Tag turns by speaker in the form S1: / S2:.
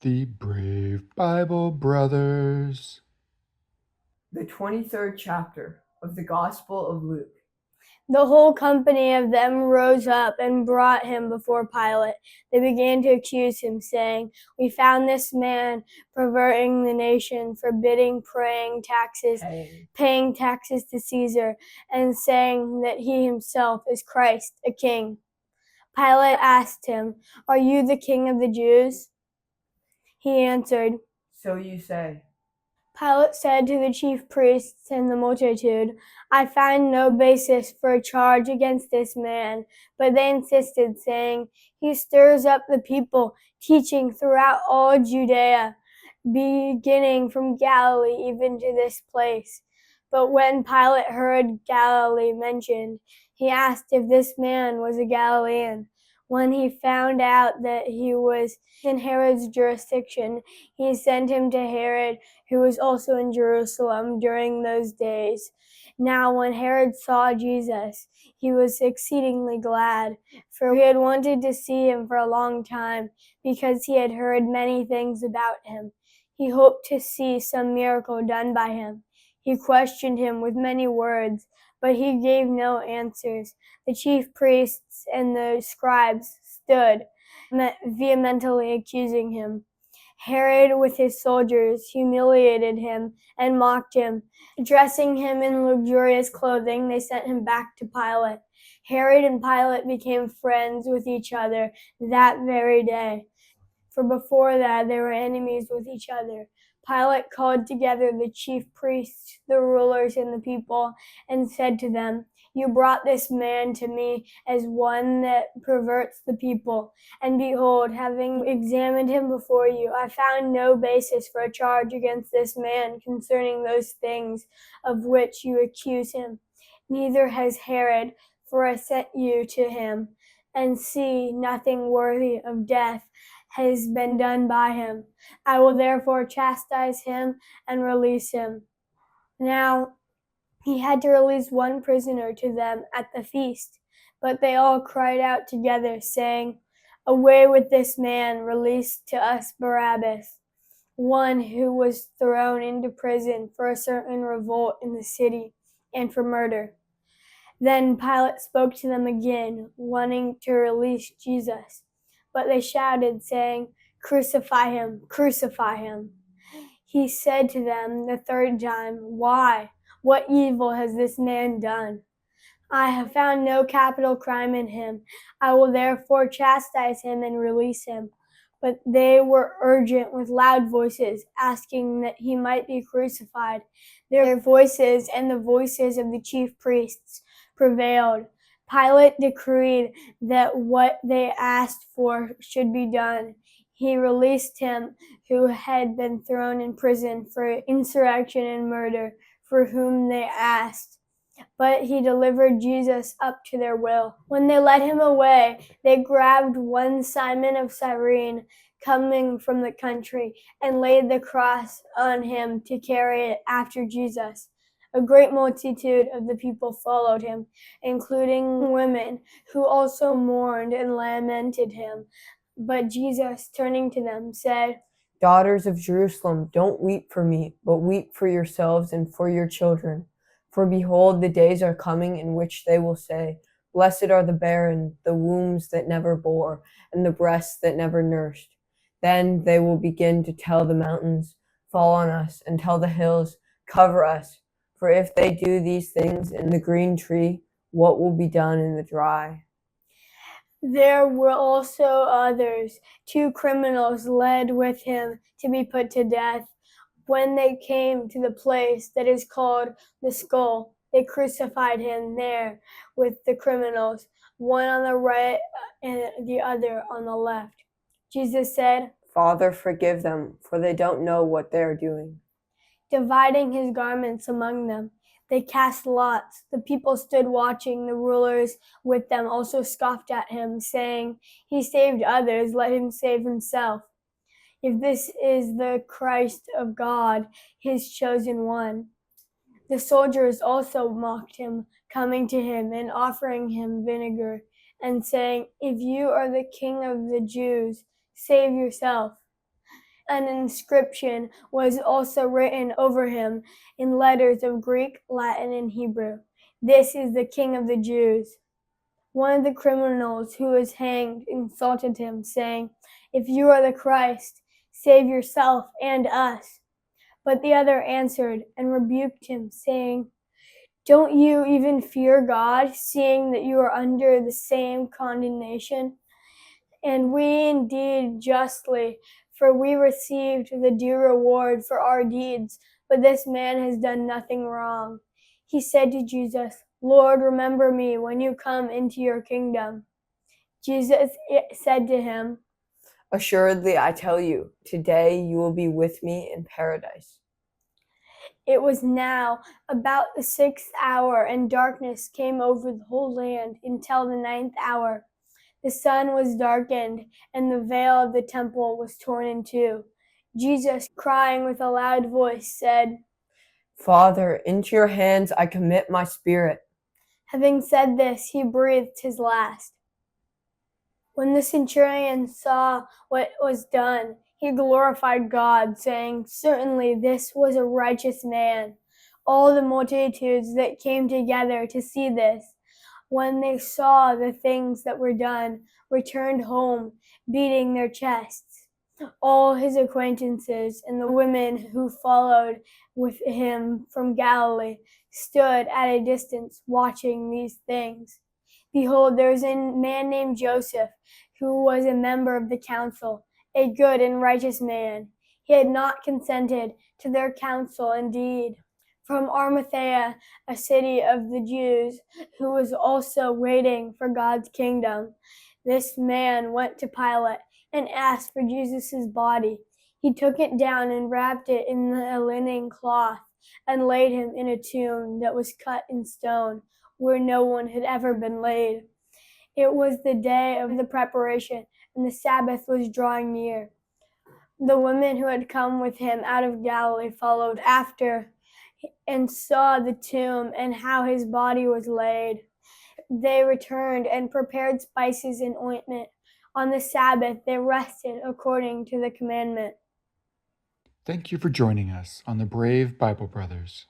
S1: The brave Bible brothers.
S2: The 23rd chapter of the Gospel of Luke.
S3: The whole company of them rose up and brought him before Pilate. They began to accuse him, saying, "We found this man perverting the nation, forbidding paying taxes to Caesar, and saying that he himself is Christ, a king." Pilate asked him, "Are you the king of the Jews?" He answered,
S2: "So you say."
S3: Pilate said to the chief priests and the multitude, "I find no basis for a charge against this man." But they insisted, saying, "He stirs up the people, teaching throughout all Judea, beginning from Galilee even to this place." But when Pilate heard Galilee mentioned, he asked if this man was a Galilean. When he found out that he was in Herod's jurisdiction, he sent him to Herod, who was also in Jerusalem during those days. Now when Herod saw Jesus, he was exceedingly glad, for he had wanted to see him for a long time, because he had heard many things about him. He hoped to see some miracle done by him. He questioned him with many words, but he gave no answers. The chief priests and the scribes stood, vehemently accusing him. Herod, with his soldiers, humiliated him and mocked him. Dressing him in luxurious clothing, they sent him back to Pilate. Herod and Pilate became friends with each other that very day, for before that they were enemies with each other. Pilate called together the chief priests, the rulers, and the people, and said to them, "You brought this man to me as one that perverts the people. And behold, having examined him before you, I found no basis for a charge against this man concerning those things of which you accuse him. Neither has Herod, for I sent you to him, and see, nothing worthy of death has been done by him. I will therefore chastise him and release him." Now he had to release one prisoner to them at the feast, but they all cried out together, saying, "Away with this man, release to us Barabbas," one who was thrown into prison for a certain revolt in the city and for murder. Then Pilate spoke to them again, wanting to release Jesus. But they shouted, saying, "Crucify him, crucify him." He said to them the third time, "Why? What evil has this man done? I have found no capital crime in him. I will therefore chastise him and release him." But they were urgent with loud voices, asking that he might be crucified. Their voices and the voices of the chief priests prevailed. Pilate decreed that what they asked for should be done. He released him who had been thrown in prison for insurrection and murder, for whom they asked. But he delivered Jesus up to their will. When they led him away, they grabbed one Simon of Cyrene, coming from the country, and laid the cross on him to carry it after Jesus. A great multitude of the people followed him, including women who also mourned and lamented him. But Jesus, turning to them, said,
S2: "Daughters of Jerusalem, don't weep for me, but weep for yourselves and for your children. For behold, the days are coming in which they will say, 'Blessed are the barren, the wombs that never bore, and the breasts that never nursed.' Then they will begin to tell the mountains, 'Fall on us,' and tell the hills, 'Cover us.' For if they do these things in the green tree, what will be done in the dry?"
S3: There were also others, 2 criminals led with him to be put to death. When they came to the place that is called the Skull, they crucified him there with the criminals, one on the right and the other on the left. Jesus said,
S2: "Father, forgive them, for they don't know what they are doing."
S3: dividing his garments among them. They cast lots. The people stood watching. The rulers with them also scoffed at him, saying, "He saved others, let him save himself. If this is the Christ of God, his chosen one." The soldiers also mocked him, coming to him and offering him vinegar, and saying, "If you are the king of the Jews, save yourself." An inscription was also written over him in letters of Greek, Latin, and Hebrew. "This is the King of the Jews." One of the criminals who was hanged insulted him, saying, "If you are the Christ, save yourself and us." But the other answered and rebuked him, saying, "Don't you even fear God, seeing that you are under the same condemnation? And we indeed justly, for we received the due reward for our deeds, but this man has done nothing wrong." He said to Jesus, "Lord, remember me when you come into your kingdom." Jesus said to him,
S2: "Assuredly, I tell you, today you will be with me in paradise."
S3: It was now about the 6th hour, and darkness came over the whole land until the 9th hour. The sun was darkened, and the veil of the temple was torn in two. Jesus, crying with a loud voice, said,
S2: "Father, into your hands I commit my spirit."
S3: Having said this, he breathed his last. When the centurion saw what was done, he glorified God, saying, "Certainly this was a righteous man." All the multitudes that came together to see this, when they saw the things that were done, returned home, beating their chests. All his acquaintances and the women who followed with him from Galilee stood at a distance watching these things. Behold, there was a man named Joseph, who was a member of the council, a good and righteous man. He had not consented to their counsel indeed. From Arimathea, a city of the Jews, who was also waiting for God's kingdom, this man went to Pilate and asked for Jesus' body. He took it down and wrapped it in a linen cloth and laid him in a tomb that was cut in stone, where no one had ever been laid. It was the day of the preparation, and the Sabbath was drawing near. The women who had come with him out of Galilee followed after and saw the tomb and how his body was laid. They returned and prepared spices and ointment. On the Sabbath they rested according to the commandment.
S1: Thank you for joining us on the Brave Bible Brothers.